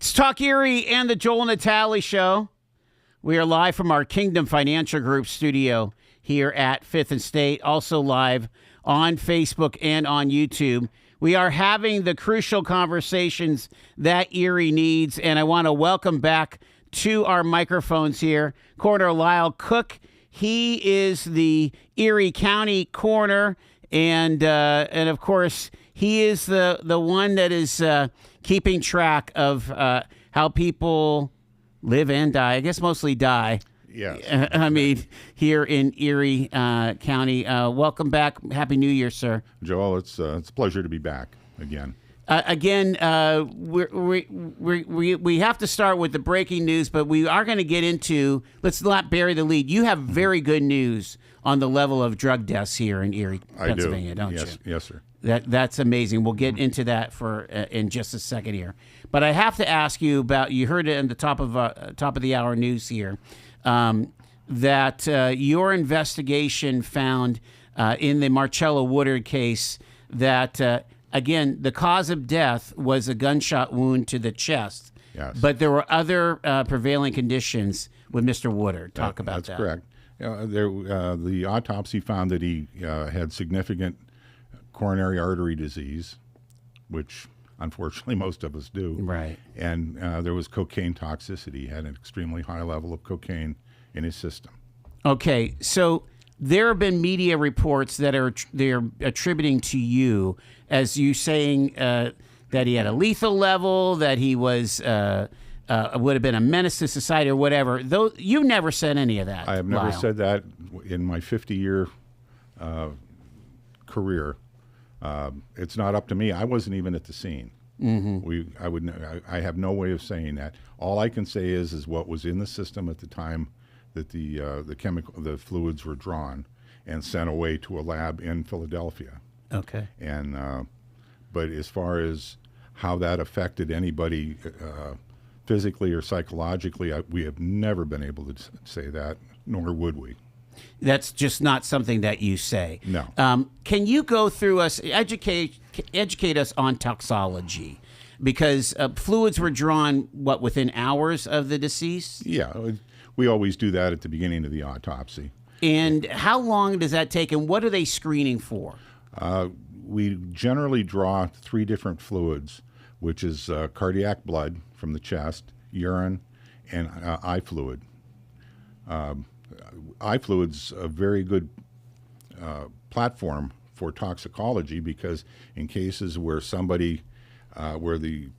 It's Talk Erie and the Joel Natale Show. We are live from our Kingdom Financial Group studio here at 5th and State, also live on Facebook and on YouTube. We are having the crucial conversations that Erie needs, and I want to welcome back to our microphones here Coroner Lyell Cook. He is the Erie County coroner, and of course, he is the one that is keeping track of how people live and die. I guess mostly die. Yes. I mean, here in Erie County. Welcome back. Happy New Year, sir. Joel, it's a pleasure to be back again. We have to start with the breaking news, but we are going to get into, let's not bury the lead. You have very good news on the level of drug deaths here in Erie, Pennsylvania, don't you? Yes, sir. That's amazing. We'll get into that for in just a second here. But I have to ask you about, you heard it in the top of the hour news here, that your investigation found in the Marcella Woodard case that, again, the cause of death was a gunshot wound to the chest. Yes. But there were other prevailing conditions with Mr. Woodard. Talk about that. That's correct. The autopsy found that he had significant coronary artery disease, which unfortunately most of us do. Right. And there was cocaine toxicity. He had an extremely high level of cocaine in his system. Okay, so there have been media reports that they're attributing to you as you saying that he had a lethal level, that he was would have been a menace to society or whatever. Though you never said any of that. I have never Lyell. said that in my 50-year career. It's not up to me. I wasn't even at the scene. Mm-hmm. I have no way of saying that. All I can say is what was in the system at the time that the fluids were drawn and sent away to a lab in Philadelphia. Okay. And but as far as how that affected anybody physically or psychologically, we have never been able to say that, nor would we. That's just not something that you say. No. Can you go through educate us on toxology? Because fluids were drawn, within hours of the deceased? Yeah, we always do that at the beginning of the autopsy. And how long does that take, and what are they screening for? We generally draw 3 different fluids, which is cardiac blood from the chest, urine, and eye fluid. Eye fluid's a very good platform for toxicology because in cases where where the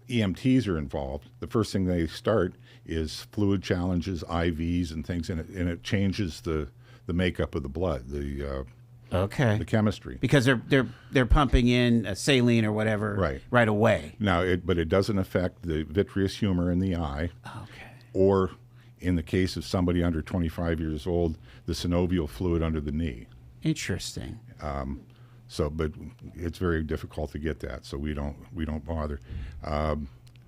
EMTs are involved, the first thing they start is fluid challenges, IVs, and things, and it changes the makeup of the blood, the chemistry. Because they're pumping in saline or whatever right away. Now, but it doesn't affect the vitreous humor in the eye. Okay. Or in the case of somebody under 25 years old, the synovial fluid under the knee. Interesting. But it's very difficult to get that, so we don't bother.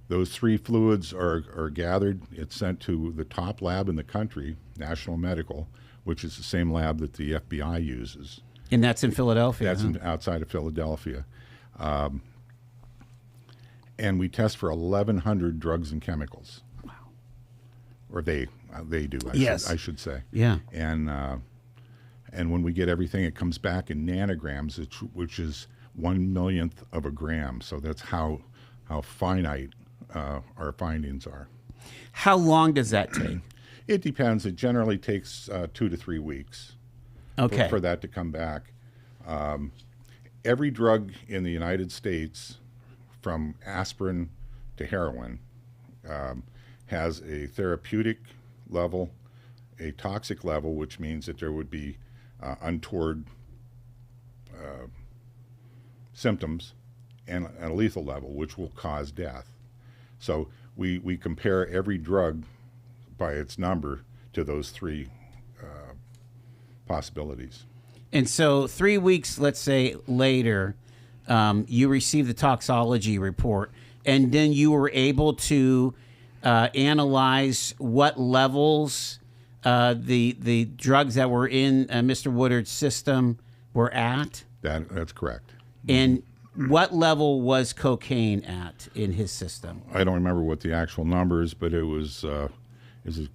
Those 3 fluids are gathered. It's sent to the top lab in the country, National Medical, which is the same lab that the FBI uses. And that's in Philadelphia. That's outside of Philadelphia. And we test for 1,100 drugs and chemicals. Wow. Or they do, I should say. Yeah. And when we get everything, it comes back in nanograms, which is 1/1,000,000th of a gram. So that's how finite our findings are. How long does that take? It depends. It generally takes 2 to 3 weeks for that to come back. Every drug in the United States, from aspirin to heroin, has a therapeutic level, a toxic level, which means that there would be untoward symptoms, and a lethal level, which will cause death. So we compare every drug by its number to those 3 possibilities. And so 3 weeks, let's say, later, you received the toxology report, and then you were able to analyze what levels the drugs that were in Mr. Woodard's system were at? That's correct. And what level was cocaine at in his system? I don't remember what the actual numbers, but it was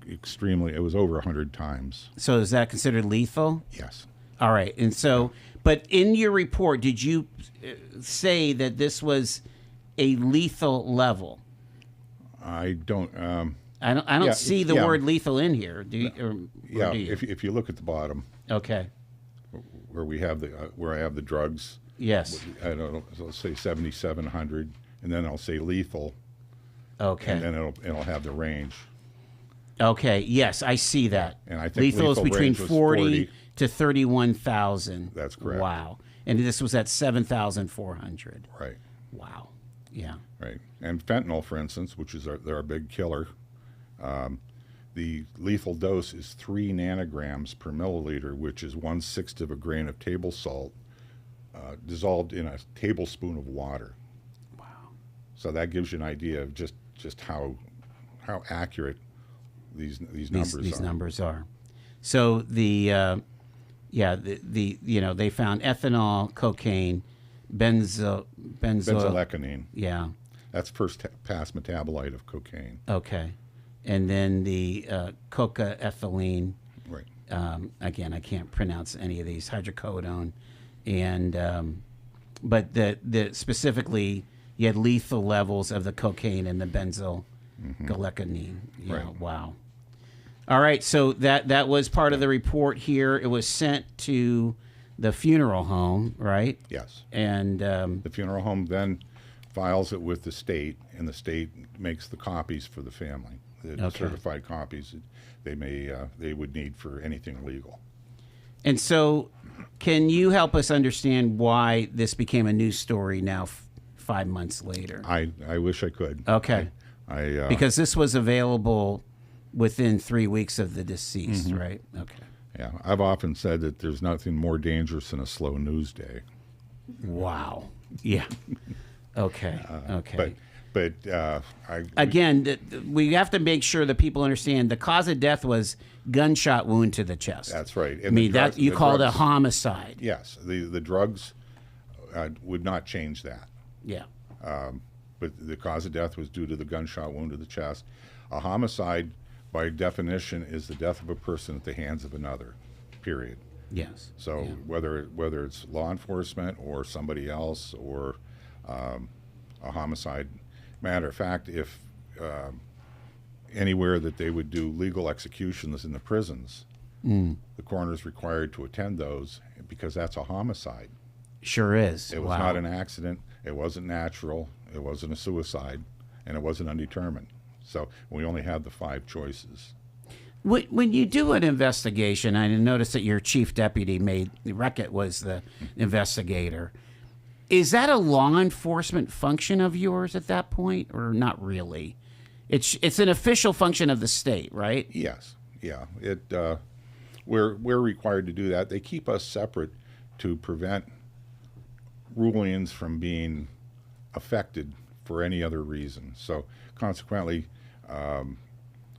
extremely. It was over 100 times. So is that considered lethal? Yes. All right, and so, but in your report, did you say that this was a lethal level? I don't. I don't see the word lethal in here. Do you? Do you? If you look at the bottom. Okay. Where we have where I have the drugs. Yes. I don't know. So let's say 7,700, and then I'll say lethal. Okay. And then it'll have the range. Okay. Yes, I see that. And I think lethal is between 40 to 31,000. That's correct. Wow. And this was at 7,400. Right. Wow. Yeah. Right. And fentanyl, for instance, which is our big killer, the lethal dose is 3 nanograms per milliliter, which is 1/6 of a grain of table salt dissolved in a tablespoon of water. Wow. So that gives you an idea of just how accurate these numbers are. So the they found ethanol, cocaine, benzoylecgonine. Yeah. That's first pass metabolite of cocaine. Okay. And then the cocaethylene. Right. Again, I can't pronounce any of these. Hydrocodone, and but the specifically you had lethal levels of the cocaine and the benzoylecgonine. Right. Wow. All right. So that was part of the report here. It was sent to the funeral home, right? Yes. And the funeral home then files it with the state, and the state makes the copies for the family. The certified copies they would need for anything legal. And so, can you help us understand why this became a news story now 5 months later? I wish I could. Okay. Because this was available within 3 weeks of the deceased, right? Okay. Yeah, I've often said that there's nothing more dangerous than a slow news day. Wow. Yeah. Okay. Okay. But again, we have to make sure that people understand the cause of death was gunshot wound to the chest. That's right. And I mean, that you call it a homicide. Yes, the drugs would not change that. Yeah. But the cause of death was due to the gunshot wound to the chest. A homicide, by definition, is the death of a person at the hands of another. Period. Yes. So whether it's law enforcement or somebody else or a homicide. Matter of fact, if anywhere that they would do legal executions in the prisons, the coroner is required to attend those because that's a homicide. Sure is. It was not an accident. It wasn't natural. It wasn't a suicide, and it wasn't undetermined. So we only had the 5 choices. When you do an investigation, I noticed that your chief deputy, Reckitt, was the investigator. Is that a law enforcement function of yours at that point, or not really? It's an official function of the state, right? Yes, yeah. We're required to do that. They keep us separate to prevent rulings from being affected for any other reason. So consequently,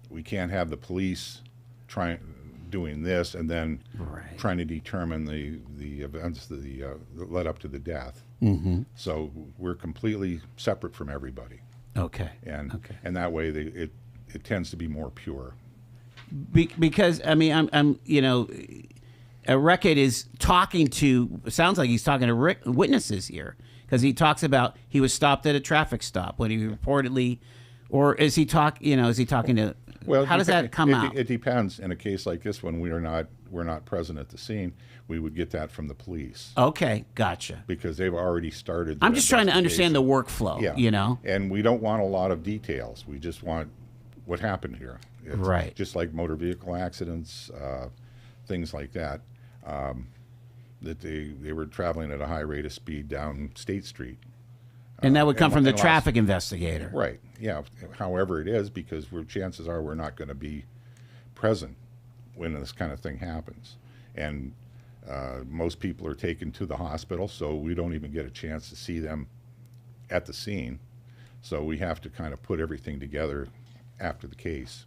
we can't have the police doing this and then trying to determine the events that led up to the death. Mm-hmm. So we're completely separate from everybody. Okay. And that way it tends to be more pure. Because I mean, I'm Reckitt is talking to. Sounds like he's talking to witnesses here, because he talks about he was stopped at a traffic stop when he reportedly, or is he talking to? Well, how does that come out? It depends. In a case like this one, we're not present at the scene. We would get that from the police. Okay, gotcha. Because they've already started. I'm just trying to understand the workflow. Yeah. And we don't want a lot of details. We just want what happened here. It's right. Just like motor vehicle accidents, things like that. That they were traveling at a high rate of speed down State Street. And that would come from the traffic investigator. Right. Yeah. However it is, because chances are we're not going to be present when this kind of thing happens. And most people are taken to the hospital, so we don't even get a chance to see them at the scene. So we have to kind of put everything together after the case.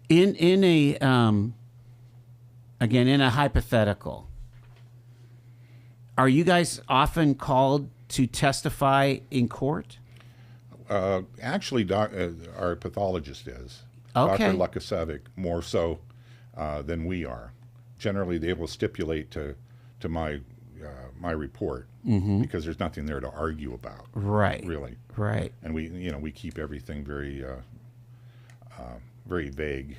In a hypothetical, are you guys often called to testify in court? Actually, our pathologist is. Okay. Dr. Lukasevic, more so than we are. Generally, they will stipulate to my report because there's nothing there to argue about. Right. Really. Right. And we keep everything very very vague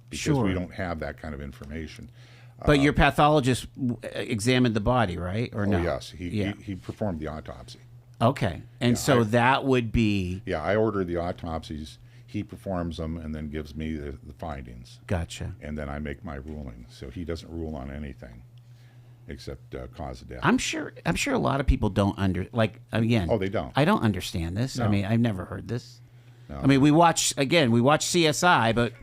because we don't have that kind of information. But your pathologist examined the body, right? Or no? Yes. He performed the autopsy. Okay. And so that would be... Yeah, I order the autopsies. He performs them and then gives me the findings. Gotcha. And then I make my ruling. So he doesn't rule on anything except cause of death. I'm sure a lot of people don't again. Oh, they don't. I don't understand this. No. I mean, I've never heard this. No. I mean, we watch CSI, but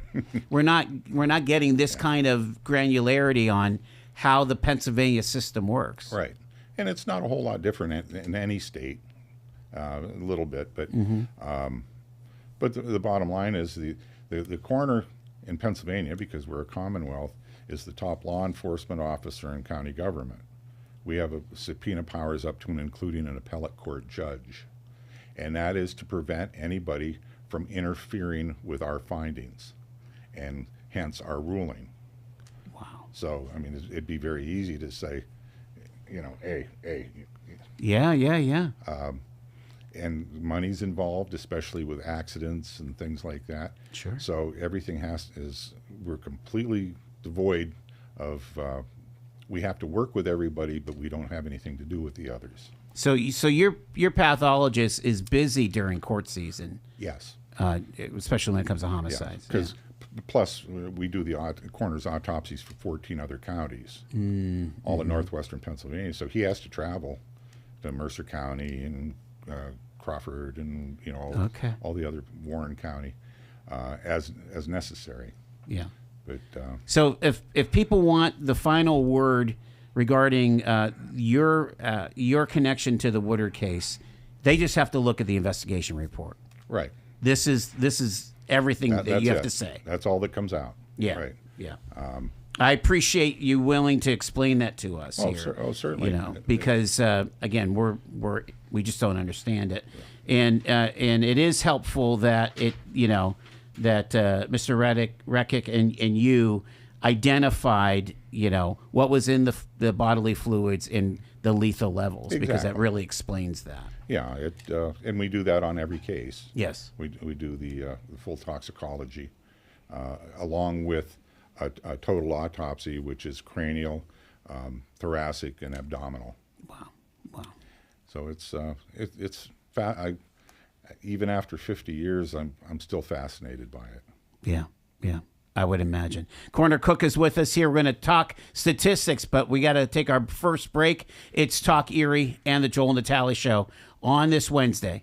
we're not getting this kind of granularity on how the Pennsylvania system works. Right. And it's not a whole lot different in any state, a little bit, but but the bottom line is the coroner in Pennsylvania, because we're a commonwealth, is the top law enforcement officer in county government. We have a subpoena powers up to and including an appellate court judge, and that is to prevent anybody from interfering with our findings, and hence our ruling. Wow. So, I mean, it'd be very easy to say, hey. Yeah. And money's involved, especially with accidents and things like that. Sure. So everything we're completely devoid of, we have to work with everybody, but we don't have anything to do with the others. So your pathologist is busy during court season. Yes. Especially when it comes to homicides. Because plus we do the coroner's autopsies for 14 other counties, all in northwestern Pennsylvania. So he has to travel to Mercer County and Crawford and all the other Warren County as necessary. Yeah. But so if people want the final word regarding your connection to the Woodard case, they just have to look at the investigation report. Right. This is everything that you have to say. That's all that comes out. Yeah. Right. Yeah. I appreciate you willing to explain that to us here. Certainly. Because again, we just don't understand it, and it is helpful that that Mr. Reckick and you identified what was in the bodily fluids and the lethal levels, because that really explains that. Yeah, and we do that on every case. Yes. We do the full toxicology along with a total autopsy, which is cranial, thoracic, and abdominal. Wow. So it's even after 50 years, I'm still fascinated by it. Yeah. I would imagine. Coroner Cook is with us here. We're going to talk statistics, but we got to take our first break. It's Talk Erie and the Joel and Natalie Show on this Wednesday.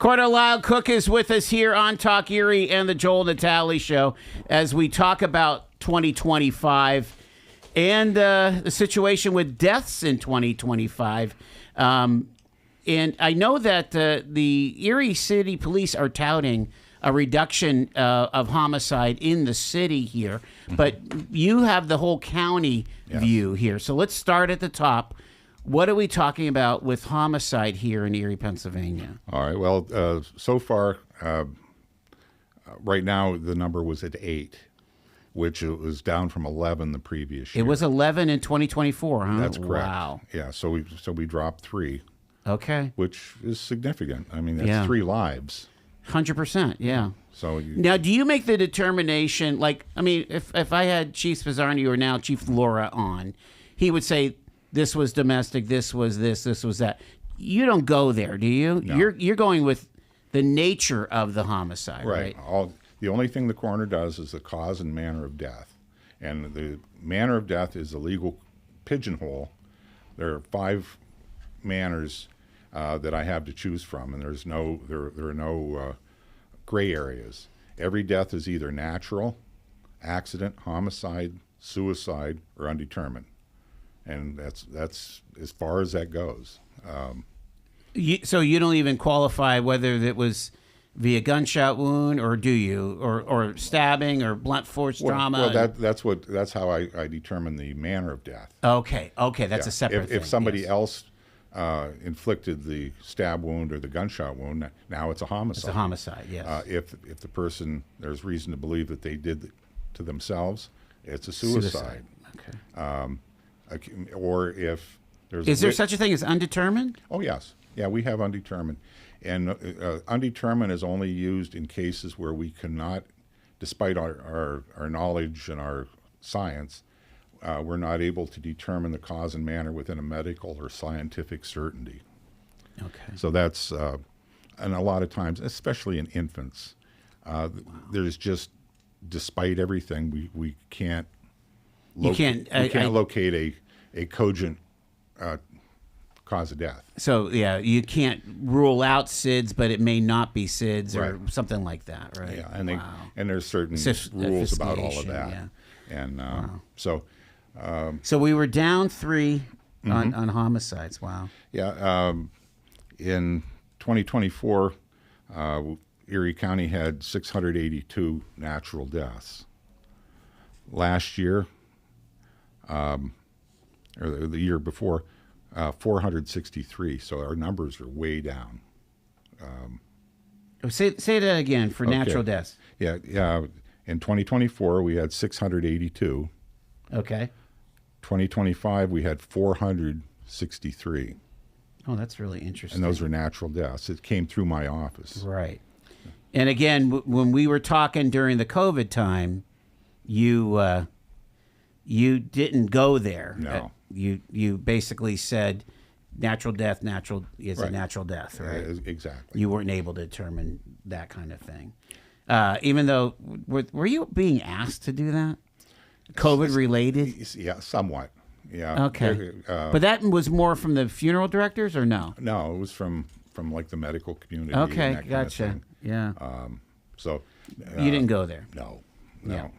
Coroner Lyell Cook is with us here on Talk Erie and the Joel Natale Show as we talk about 2025 and the situation with deaths in 2025. And I know that the Erie City Police are touting a reduction of homicide in the city here, but you have the whole county view here. So let's start at the top. What are we talking about with homicide here in Erie, Pennsylvania? All right. Well, so far, right now, the number was at 8, which it was down from 11 the previous year. It was 11 in 2024, huh? That's correct. Wow. Yeah. So we dropped 3. Okay. Which is significant. I mean, that's 3 lives. 100%. Yeah. So now, do you make the determination? Like, I mean, if I had Chief Spizzarni or now Chief Laura on, he would say, this was domestic, this was this was that. You don't go there, do you? No. You're going with the nature of the homicide, right? The only thing the coroner does is the cause and manner of death. And the manner of death is a legal pigeonhole. There are 5 manners that I have to choose from, and there are no gray areas. Every death is either natural, accident, homicide, suicide, or undetermined. And that's as far as that goes. So you don't even qualify whether it was via gunshot wound, or do you, or stabbing, or blunt force trauma? Well, that's how I determine the manner of death. Okay, that's a separate thing. If somebody else inflicted the stab wound or the gunshot wound, now it's a homicide. It's a homicide, yes. If the person, there's reason to believe that they did to themselves, it's a suicide. Okay. Or if there's is there such a thing as undetermined? Oh yes, yeah, we have undetermined, and undetermined is only used in cases where we cannot, despite our knowledge and our science, we're not able to determine the cause and manner within a medical or scientific certainty. Okay. So that's and a lot of times, especially in infants, there's just, despite everything, we can't. We can't locate a cogent cause of death. So yeah, you can't rule out SIDS, but it may not be SIDS or something like that, right? Yeah, and there's certain rules about all of that. Yeah. And so we were down 3 on homicides. Wow. Yeah. In 2024, Erie County had 682 natural deaths. Last year, or the year before, 463. So our numbers are way down. Say that again for natural deaths. Yeah. In 2024, we had 682. Okay. 2025, we had 463. Oh, that's really interesting. And those were natural deaths. It came through my office. Right. And again, when we were talking during the COVID time, you didn't go there. No. You basically said natural death is a natural death, right? Exactly. You weren't able to determine that kind of thing. Even though, were you being asked to do that? COVID related? Yeah, somewhat. Yeah. Okay. But that was more from the funeral directors, or no? No, it was from like the medical community. Okay, and that gotcha. kind of thing. Yeah. So you didn't go there. No. Yeah.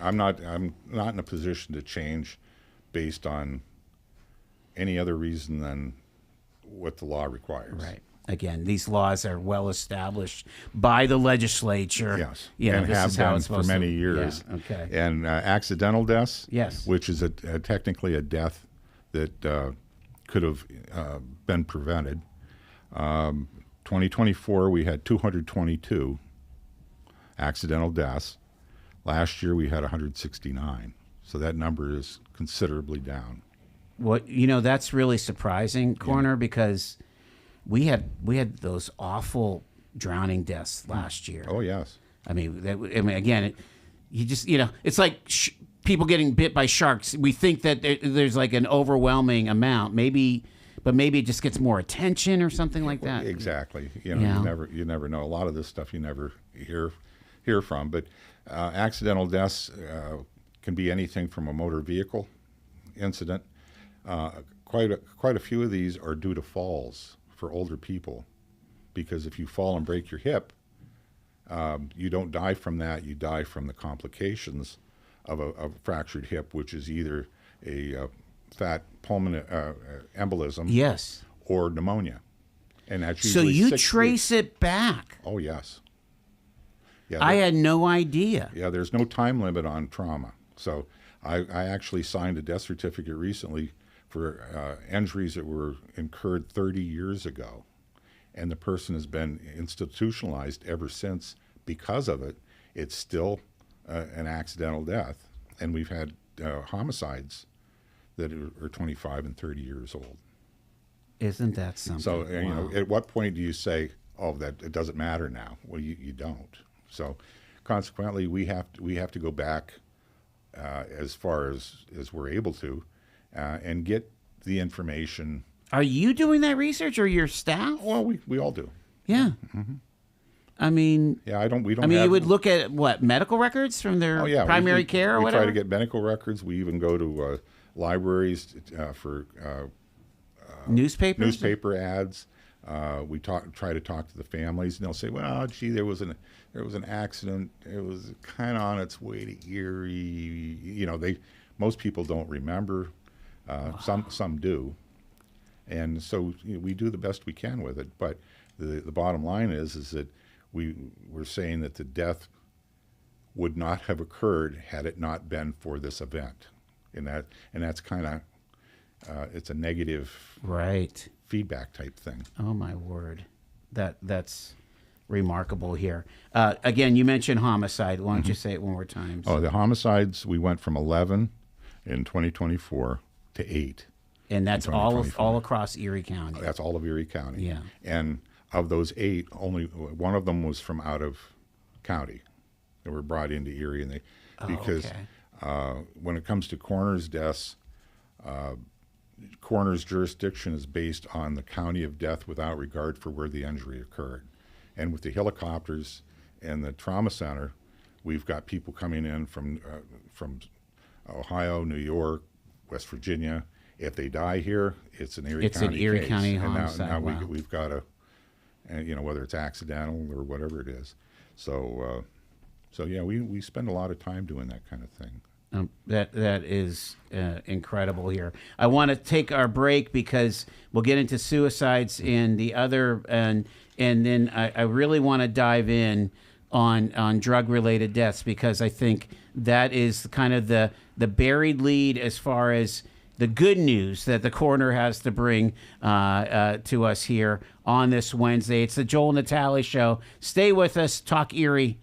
I'm not in a position to change based on any other reason than what the law requires. Right. Again, these laws are well established by the legislature. Yes. And have been for many years. Yeah. Okay. And accidental deaths. Yes. Which is technically a death that could have been prevented. 2024, we had 222 accidental deaths. Last year, we had 169. So that number is considerably down. That's really surprising, Coroner, because we had those awful drowning deaths last year. Oh, yes. I mean, again, it's like people getting bit by sharks. We think that there's like an overwhelming amount, but maybe it just gets more attention or something like that. Exactly. You never know. A lot of this stuff you never hear from, but accidental deaths can be anything from a motor vehicle incident. Quite a few of these are due to falls for older people. because if you fall and break your hip, you don't die from that. You die from the complications of a fractured hip, which is either a fat pulmonary embolism, yes, or pneumonia. And that's so usually you 6 trace weeks. it back. Oh, yes. Yeah, I had no idea. Yeah, there's no time limit on trauma. So I actually signed a death certificate recently for injuries that were incurred 30 years ago. And the person has been institutionalized ever since because of it. It's still an accidental death. And we've had homicides that are 25 and 30 years old. Isn't that something? So, wow. you know, at what point do you say, oh, that it doesn't matter now? Well, you don't. So consequently, we have to go back as far as we're able to and get the information. Are you doing that research or your staff? Well, we all do. Yeah. Mm-hmm. I mean, yeah, we don't. I mean, have, you would look at what, medical records from their primary care or we whatever? try to get medical records. We even go to libraries for newspaper ads. We try to talk to the families, and they'll say, "Well, gee, there was an accident. It was kind of on its way to Erie." You know, most people don't remember. Wow. Some do, and so we do the best we can with it. But the bottom line is that we're saying that the death would not have occurred had it not been for this event, and that's kind of it's a negative feedback type thing. Oh my word, that's remarkable here. Again, you mentioned homicide. Why don't you say it one more time? Oh, the homicides, we went from 11 in 2024 to 8. And that's all across Erie County. That's all of Erie County. Yeah. And of those 8, only one of them was from out of county. They were brought into Erie, and because when it comes to coroner's deaths, coroner's jurisdiction is based on the county of death without regard for where the injury occurred. And with the helicopters and the trauma center, we've got people coming in from Ohio, New York, West Virginia. If they die here, it's an Erie County case. It's an Erie County homicide. And now we've got whether it's accidental or whatever it is. So yeah, we spend a lot of time doing that kind of thing. That is incredible here. I want to take our break because we'll get into suicides and the other, and then I really want to dive in on drug-related deaths, because I think that is kind of the buried lead as far as the good news that the coroner has to bring to us here on this Wednesday. It's the Joel Natale Show. Stay with us. Talk Erie.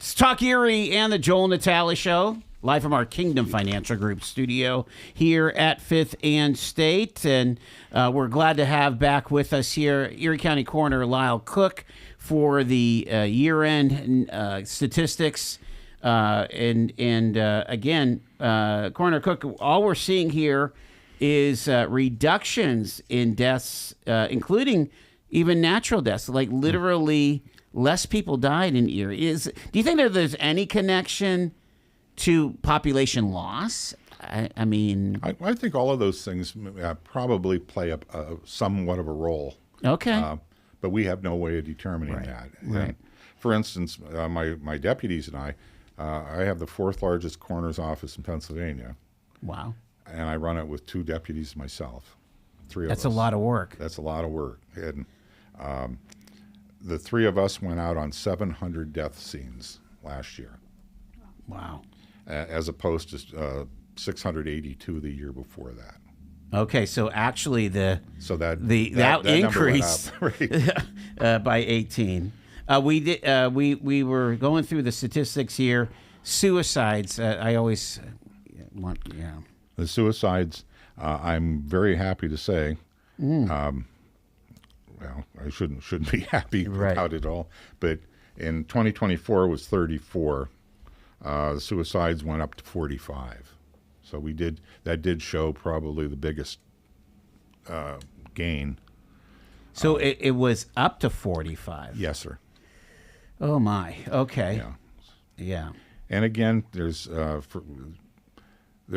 Let's talk Erie and the Joel Natale Show, live from our Kingdom Financial Group studio here at 5th and State. And we're glad to have back with us here Erie County Coroner Lyell Cook for the year-end statistics. Again, Coroner Cook, all we're seeing here is reductions in deaths, including even natural deaths, like literally less people died in Erie. Do you think that there's any connection to population loss? I mean... I think all of those things probably play somewhat of a role. Okay. But we have no way of determining that. Right. And for instance, my deputies and I have the 4th largest coroner's office in Pennsylvania. Wow. And I run it with 2 deputies myself, 3 of us. That's a lot of work. That's a lot of work. And the 3 of us went out on 700 death scenes last year. Wow. As opposed to 682 the year before that. Okay, so actually that increased by 18. We were going through the statistics here. Suicides. I always want the suicides. I'm very happy to say. Well, I shouldn't be happy about it all. But in 2024 was 34. The suicides went up to 45. So that did show probably the biggest gain. So it was up to 45. Yes, sir. Oh my. Okay. Yeah. And again, there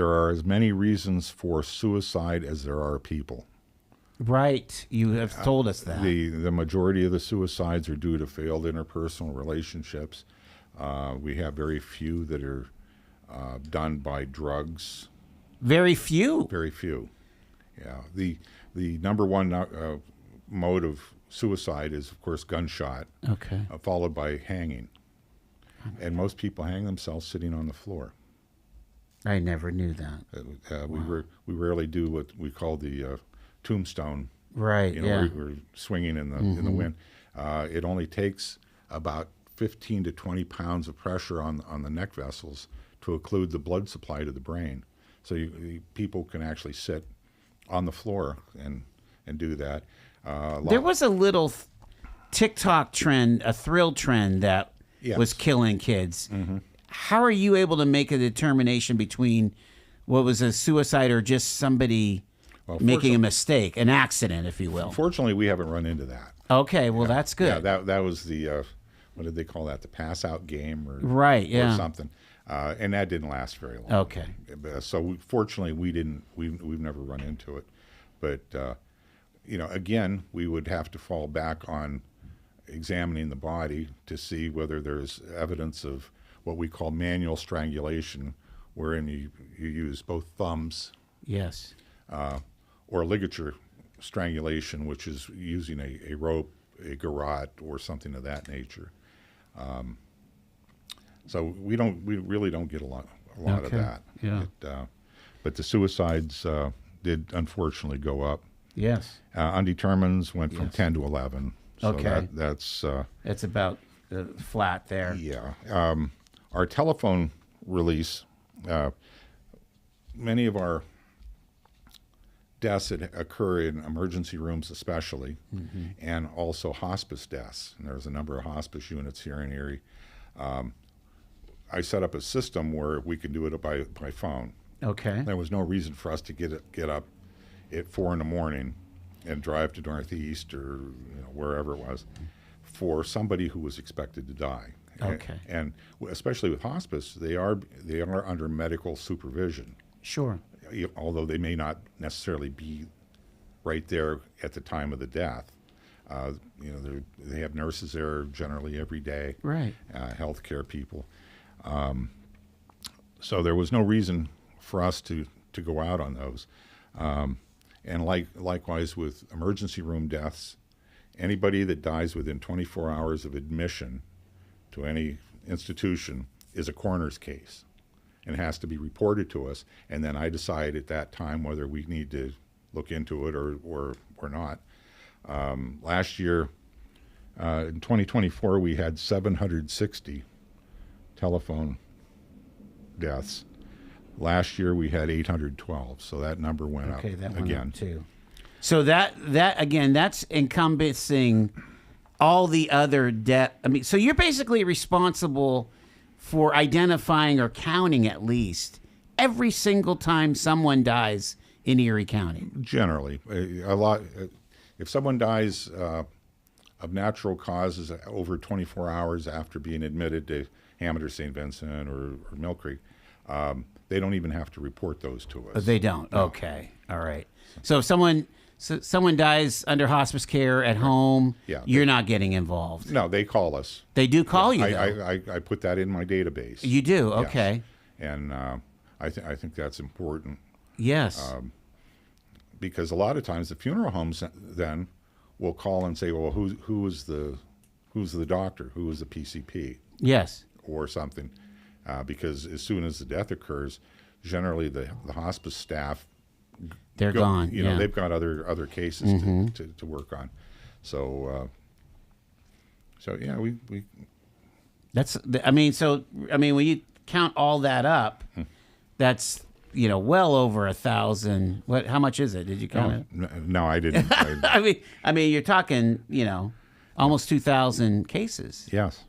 are as many reasons for suicide as there are people. Right. You have told us that. The majority of the suicides are due to failed interpersonal relationships. We have very few that are done by drugs. Very few? Very few. Yeah. The number one mode of suicide is, of course, gunshot. Okay. Followed by hanging. And most people hang themselves sitting on the floor. I never knew that. Wow. We rarely do what we call the tombstone. Right. We're swinging in the wind. It only takes about 15 to 20 pounds of pressure on the neck vessels to occlude the blood supply to the brain. So people can actually sit on the floor and do that. There was a little TikTok trend, a thrill trend that was killing kids. Mm-hmm. How are you able to make a determination between what was a suicide or just somebody making a mistake, an accident, if you will? Fortunately, we haven't run into that. Okay, well, that's good. Yeah, that was the, what did they call that, the pass-out game or something. And that didn't last very long. Okay. So fortunately, we've never run into it. But, again, we would have to fall back on examining the body to see whether there's evidence of what we call manual strangulation, wherein you use both thumbs. Yes. Or ligature strangulation, which is using a rope, a garrote, or something of that nature. So we really don't get a lot of that. Yeah. But the suicides did unfortunately go up. Yes. Undetermineds went from 10 to 11. So okay. That's about flat there. Yeah. Our telephone release, many of our deaths that occur in emergency rooms especially, and also hospice deaths. And there's a number of hospice units here in Erie. I set up a system where we can do it by phone. Okay. There was no reason for us to get up at 4 a.m. and drive to Northeast or wherever it was for somebody who was expected to die. Okay. And especially with hospice, they are under medical supervision. Sure. Although they may not necessarily be right there at the time of the death. They have nurses there generally every day. Right. Healthcare people. So there was no reason for us to go out on those. And likewise with emergency room deaths, anybody that dies within 24 hours of admission to any institution is a coroner's case and has to be reported to us. And then I decide at that time whether we need to look into it or not. Last year, in 2024, we had 760 telephone deaths. Last year we had 812, so that number went up that went again. up too. So that again, that's encompassing all the other debt. I mean, so you're basically responsible for identifying or counting at least every single time someone dies in Erie County. Generally, a lot. If someone dies of natural causes over 24 hours after being admitted to Hammond or St. Vincent or Mill Creek, they don't even have to report those to us. They don't. No. Okay. All right. So if someone dies under hospice care at home, you're not getting involved. No, they call us. They do call you. I put that in my database. You do. Okay. Yes. And I think that's important. Yes. Because a lot of times the funeral homes then will call and say, well, who's the doctor? Who is the PCP? Yes. Or something. Because as soon as the death occurs, generally the hospice staff, they're gone. You know, they've got other cases to work on. So yeah, we. That's. I mean, when you count all that up, that's well over 1,000. What? How much is it? Did you count it? No, I didn't. I mean, you're talking almost 2,000 cases. Yes,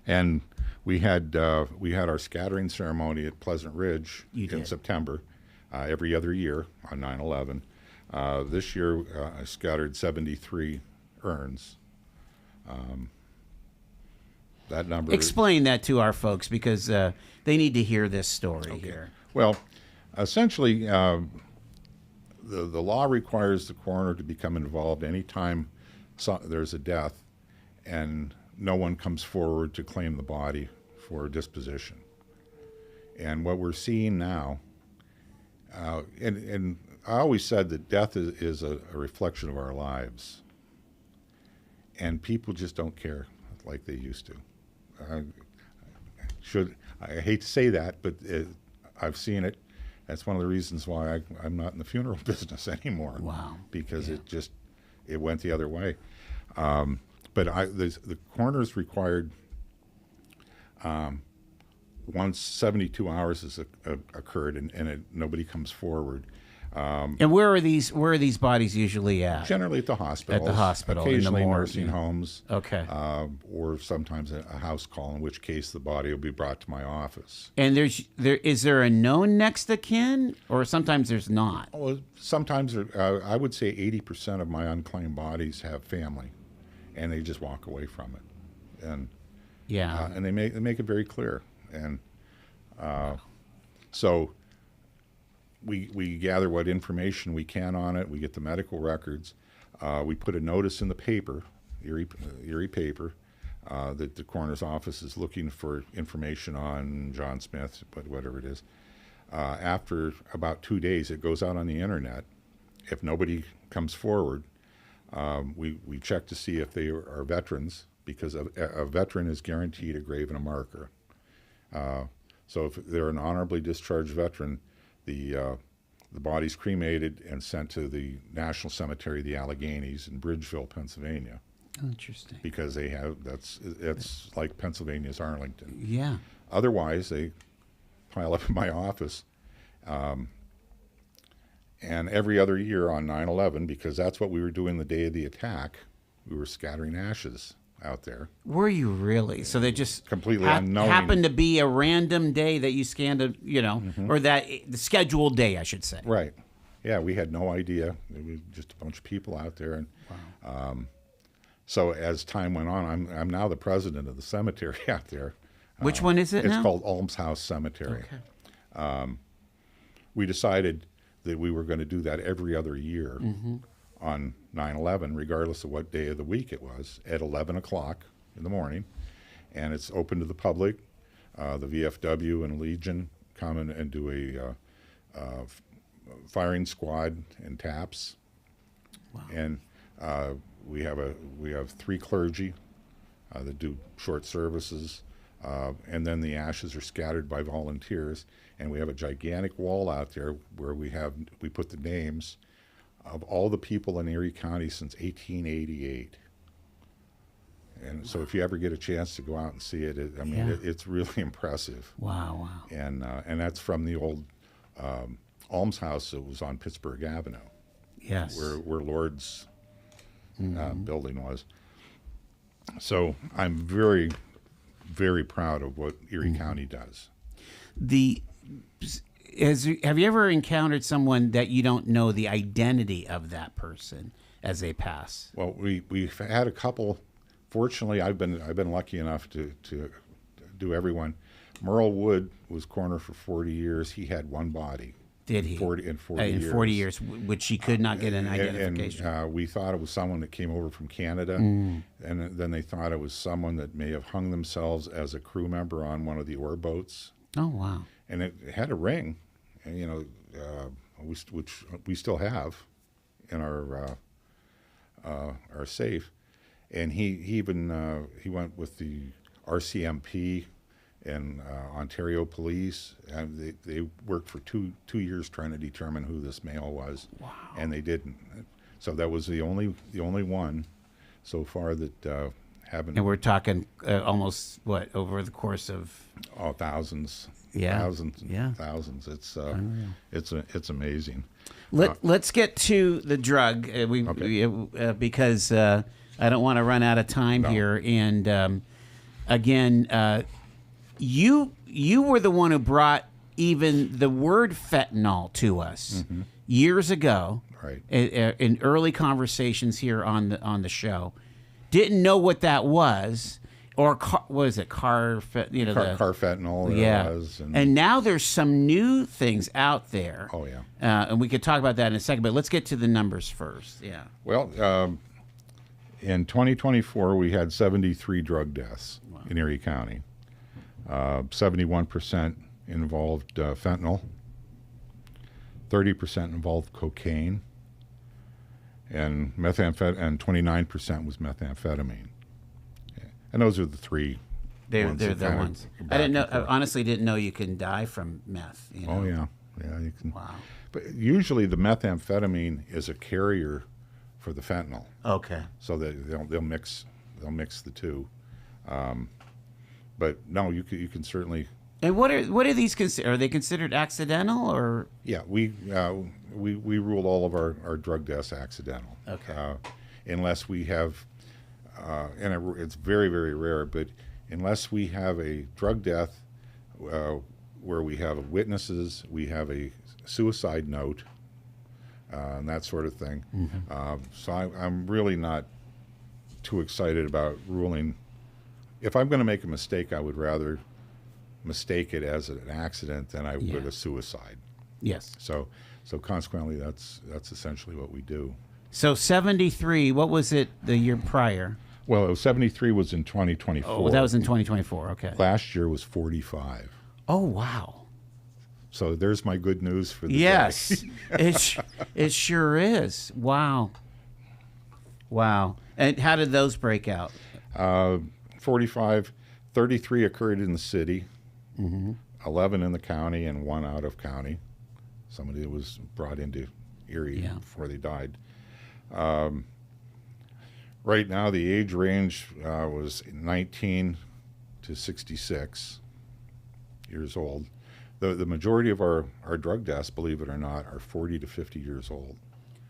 and we had our scattering ceremony at Pleasant Ridge in September, every other year on 9/11. This year, I scattered 73 urns. That number. Explain that to our folks because they need to hear this story here. Well, essentially, the law requires the coroner to become involved anytime there's a death and no one comes forward to claim the body for disposition. And what we're seeing now, and I always said that death is a reflection of our lives. And people just don't care like they used to. I hate to say that, but I've seen it. That's one of the reasons why I'm not in the funeral business anymore. Wow. Because it went the other way. But the coroner's required once 72 hours has occurred and nobody comes forward. And where are these bodies usually at? Generally at the hospital. At the hospital, occasionally in the morgue, nursing homes. Okay. Or sometimes a house call, in which case the body will be brought to my office. And is there a known next of kin, or sometimes there's not? Well, sometimes I would say 80% of my unclaimed bodies have family, and they just walk away from it, and and they make it very clear, and so. We gather what information we can on it. We get the medical records. We put a notice in the paper, Erie paper, that the coroner's office is looking for information on John Smith, but whatever it is. After about 2 days, it goes out on the internet. If nobody comes forward, we check to see if they are veterans, because a veteran is guaranteed a grave and a marker. So if they're an honorably discharged veteran, the body's cremated and sent to the National Cemetery of the Alleghenies in Bridgeville, Pennsylvania. Interesting. Because it's like Pennsylvania's Arlington. Yeah. Otherwise, they pile up in my office. And every other year on 9/11, because that's what we were doing the day of the attack, we were scattering ashes out there. Were you really? So they just completely unknowing. Happened to be a random day that you scanned, or that the scheduled day, I should say. Right. Yeah, we had no idea. It was just a bunch of people out there, and so as time went on, I'm now the president of the cemetery out there. Which one is it now? It's called Alms House Cemetery. Okay. We decided that we were going to do that every other year. On 9/11, regardless of what day of the week it was, at 11 o'clock in the morning. And it's open to the public. The VFW and Legion come and do a firing squad and taps. Wow. And we have 3 clergy that do short services. And then the ashes are scattered by volunteers. And we have a gigantic wall out there where we put the names of all the people in Erie County since 1888. And so if you ever get a chance to go out and see it, it's really impressive. Wow. And that's from the old almshouse that was on Pittsburgh Avenue. Yes. Where Lord's building was. So I'm very, very proud of what Erie County does. Have you ever encountered someone that you don't know the identity of that person as they pass? Well, we've had a couple. Fortunately, I've been lucky enough to do everyone. Merle Wood was coroner for 40 years. He had one body. Did he? In 40 years, which he could not get an identification. And we thought it was someone that came over from Canada, and then they thought it was someone that may have hung themselves as a crew member on one of the ore boats. Oh, wow. And it had a ring, and, which we still have in our safe. And he went with the RCMP and Ontario Police, and they worked for two years trying to determine who this male was. Wow. And they didn't. So that was the only one so far that haven't. And we're talking almost over the course of thousands. Yeah. Thousands. It's amazing. Let's get to the drug. Because I don't want to run out of time here. And again, you were the one who brought even the word fentanyl to us years ago. Right. In early conversations here on the show, didn't know what that was, or what is it? Car fentanyl. Yeah. Was, and now there's some new things out there. Oh yeah. And we could talk about that in a second, but let's get to the numbers first. Yeah. Well, in 2024, we had 73 drug deaths in Erie County. 71% involved fentanyl, 30% involved cocaine, and 29% was methamphetamine. And those are the three. They're the ones. I honestly didn't know you can die from meth. Oh yeah, you can. Wow. But usually the methamphetamine is a carrier for the fentanyl. Okay. So they'll mix the two. But no, you can certainly. And what are these considered? Are they considered accidental or? Yeah, we ruled all of our drug deaths accidental. Okay. Unless we have, and it's very, very rare, but unless we have a drug death where we have witnesses, we have a suicide note, and that sort of thing. So I'm really not too excited about ruling. If I'm going to make a mistake, I would rather mistake it as an accident than I would a suicide. Yes. So consequently, that's essentially what we do. So 73. What was it the year prior? Well, 73 was in 2024. Oh, that was in 2024. Okay. Last year was 45. Oh wow. So there's my good news for the day. Yes, it sure is. Wow. And how did those break out? 45, 33 occurred in the city, 11 in the county, and 1 out of county. Somebody that was brought into Erie before they died. Right now, the age range was 19 to 66 years old. The majority of our drug deaths, believe it or not, are 40 to 50 years old.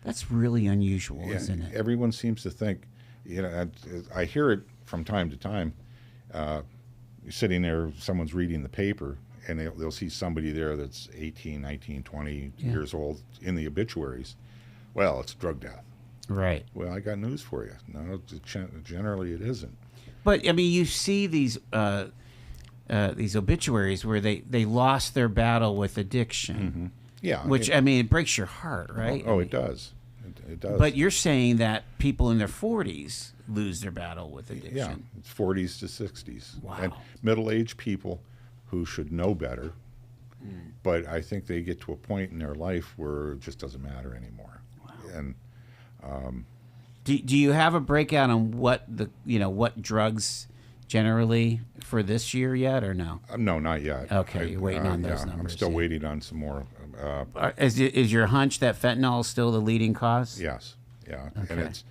That's really unusual, isn't it? Everyone seems to think, I hear it from time to time. You're sitting there, someone's reading the paper, and they'll see somebody there that's 18, 19, 20 years old in the obituaries. Well, it's a drug death. Right. Well, I got news for you. No, generally it isn't. But, I mean, you see these obituaries where they lost their battle with addiction. Yeah. Which, it breaks your heart, right? Oh, it does. It does. But you're saying that people in their 40s lose their battle with addiction. Yeah, it's 40s to 60s. Wow. And middle-aged people who should know better, but I think they get to a point in their life where it just doesn't matter anymore. Wow. And do you have a breakout on what what drugs generally for this year yet, or no? No, not yet. Okay, you're waiting on those numbers. I'm still waiting on some more. Is your hunch that fentanyl is still the leading cause? Yes, yeah, Okay. and it's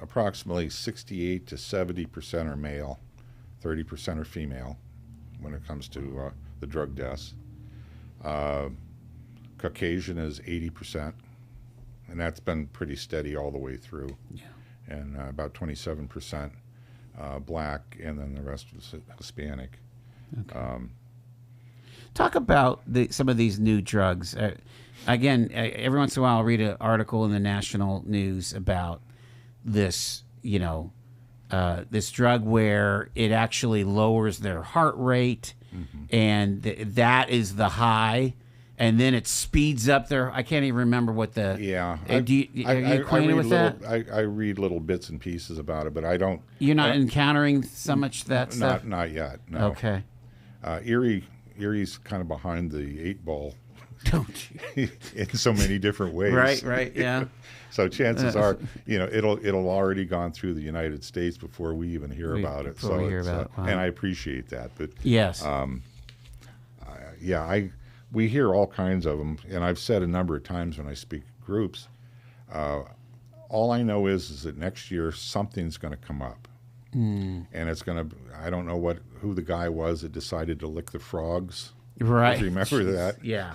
approximately 68 to 70% are male, 30% are female when it comes to the drug deaths. Caucasian is 80%, and that's been pretty steady all the way through. Yeah. And about 27% black, and then the rest was Hispanic. Okay. Talk about some of these new drugs. Again, every once in a while I'll read an article in the national news about this, this drug where it actually lowers their heart rate, and that is the high, and then it speeds up their. I can't even remember what the. Yeah. Are you acquainted with that? I read little bits and pieces about it, but I don't. You're not encountering so much that stuff? Not yet, no. Okay. Erie's kind of behind the 8 ball. Don't you? In so many different ways. Right, yeah. So chances are, it'll already gone through the United States before we even hear about it. Before we hear about it. Wow. And I appreciate that. But yes. We hear all kinds of them, and I've said a number of times when I speak at groups, all I know is that next year something's going to come up. And it's going to, I don't know who the guy was that decided to lick the frogs. Right. Do you remember that? Yeah.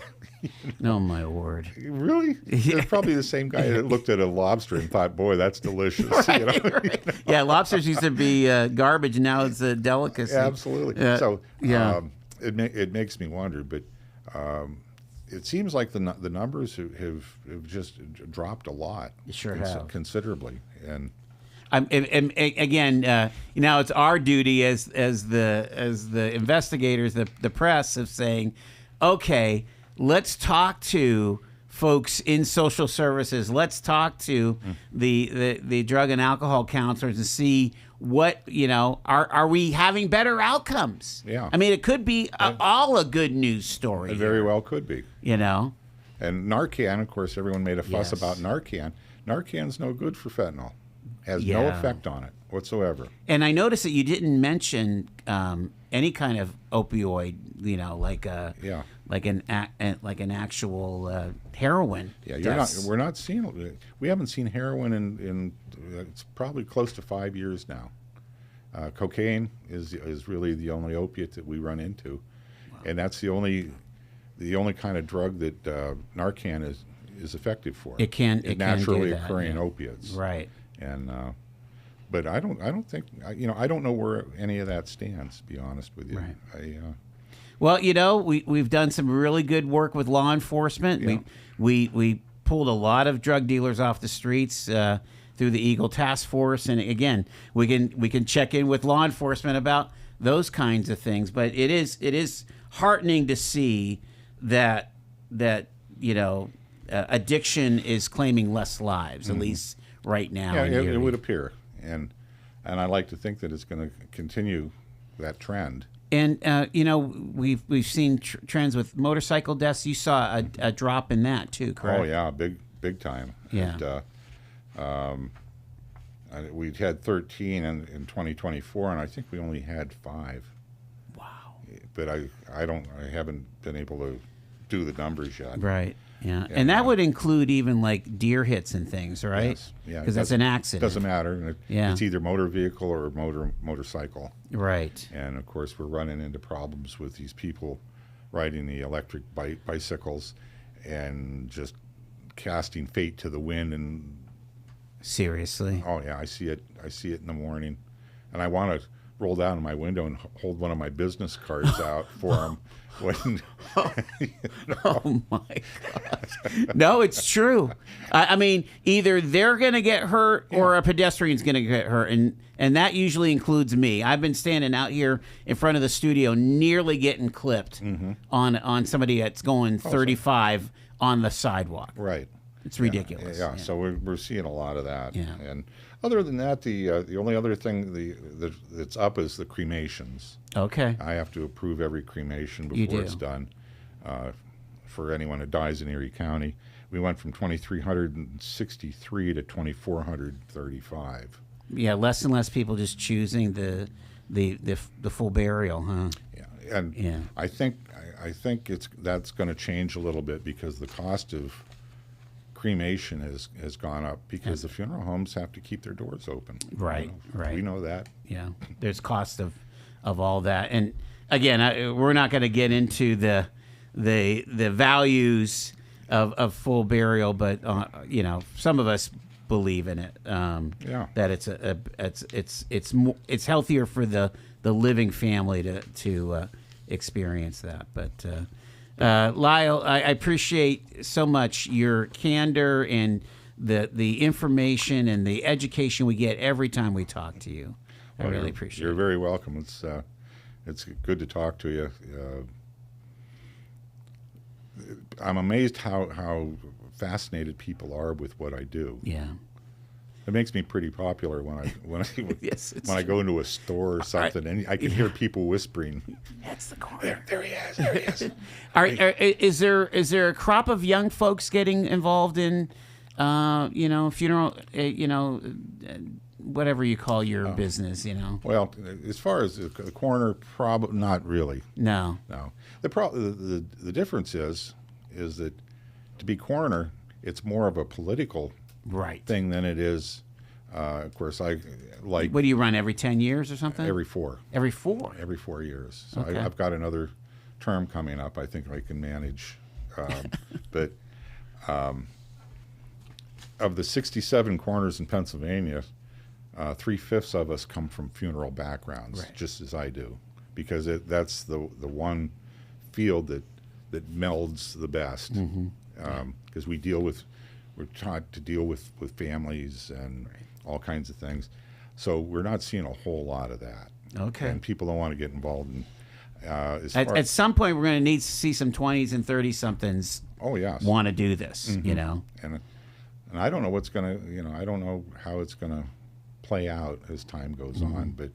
Oh, my word. Really? It's probably the same guy that looked at a lobster and thought, boy, that's delicious. Right. Yeah, lobsters used to be garbage, and now it's a delicacy. Absolutely. It makes me wonder, but it seems like the numbers have just dropped a lot. Sure have. Considerably. And again, it's our duty as the investigators, the press, of saying, okay, let's talk to folks in social services. Let's talk to the drug and alcohol counselors and see what are we having better outcomes? Yeah, I mean, it could be all a good news story. It very well could be. And Narcan, of course, everyone made a fuss about Narcan. Narcan's no good for fentanyl. Has no effect on it whatsoever. And I noticed that you didn't mention any kind of opioid, like an actual heroin. Yeah, we're not seeing. We haven't seen heroin in it's probably close to 5 years now. Cocaine is really the only opiate that we run into, and that's the only kind of drug that Narcan is effective for. It naturally do that, occurring opiates. Right. And but I don't think I don't know where any of that stands, to be honest with you. Right. Well, we've done some really good work with law enforcement. Yeah. We pulled a lot of drug dealers off the streets through the Eagle Task Force, and again, we can check in with law enforcement about those kinds of things. But it is heartening to see that addiction is claiming less lives, at least right now. Yeah, it would appear, and I like to think that it's going to continue that trend. And we've seen trends with motorcycle deaths. You saw a drop in that too, correct? Oh yeah, big time. Yeah. And, we'd had 13 in 2024, and I think we only had 5. Wow. But I haven't been able to do the numbers yet. Right. Yeah, and that would include even like deer hits and things, right? Yes. Yeah, because that's an accident. Doesn't matter. It's either motor vehicle or motorcycle. Right. And of course, we're running into problems with these people riding the electric bicycles and just casting fate to the wind. And seriously. Oh yeah, I see it in the morning, and I want to roll down my window and hold one of my business cards out for them. Oh my gosh! No, it's true. I mean, either they're going to get hurt or a pedestrian's going to get hurt, and that usually includes me. I've been standing out here in front of the studio, nearly getting clipped on somebody that's going 35 on the sidewalk. Right. It's ridiculous. Yeah. So we're seeing a lot of that. Yeah. And other than that, the only other thing that's up is the cremations. Okay. I have to approve every cremation before it's done. For anyone who dies in Erie County, we went from 2,363 to 2,435. Yeah, less and less people just choosing the full burial, huh? Yeah, and I think that's going to change a little bit because the cost of cremation has gone up because the funeral homes have to keep their doors open. Right, right. We know that. Yeah, there's cost of all that, and again, we're not going to get into the values of full burial, but some of us believe in it. That it's healthier for the living family to experience that. But Lyell, I appreciate so much your candor and the information and the education we get every time we talk to you. I really appreciate it. You're very welcome. It's good to talk to you. I'm amazed how fascinated people are with what I do. Yeah. It makes me pretty popular when I yes, when I go into a store or something, and I can hear people whispering. That's the coroner. There he is. There he is. Is there a crop of young folks getting involved in, funeral, whatever you call your business, Well, as far as the coroner, probably not really. No. The difference is that to be coroner, it's more of a political thing than it is. Of course, I like. What do you run every 10 years or something? Every 4. Every 4. Every 4 years. So okay. I've got another term coming up. I think I can manage. But of the 67 coroners in Pennsylvania, 3/5 of us come from funeral backgrounds, just as I do, because that's the one field that melds the best. Because we're taught to deal with families and all kinds of things, so we're not seeing a whole lot of that. Okay. And people don't want to get involved in. At some point, we're going to need to see some 20s and 30 somethings. Oh yes. Want to do this, And I don't know what's going to, I don't know how it's going to play out as time goes on, but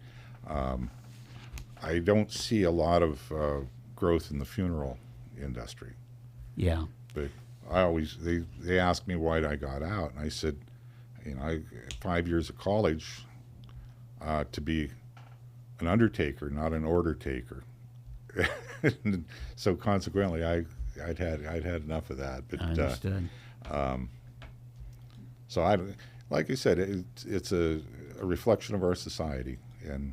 I don't see a lot of growth in the funeral industry. Yeah. But they asked me why I got out, and I said, 5 years of college to be an undertaker, not an order taker. So consequently, I'd had enough of that. But I understood. So like I said, it's a reflection of our society, and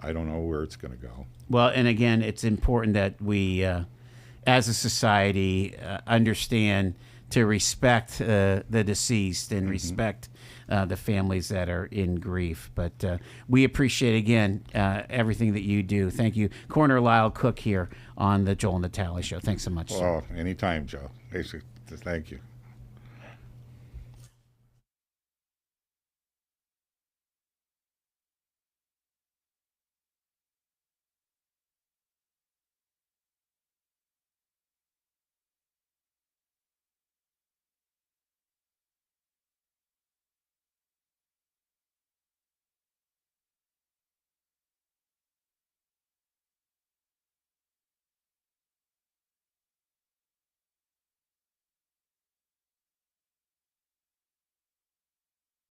I don't know where it's going to go. Well, and again, it's important that we, as a society, understand to respect the deceased and respect the families that are in grief. But we appreciate, again, everything that you do. Thank you. Coroner Lyell Cook here on the Joel and Natalie Show. Thanks so much, sir. Oh, anytime, Joe. Thank you.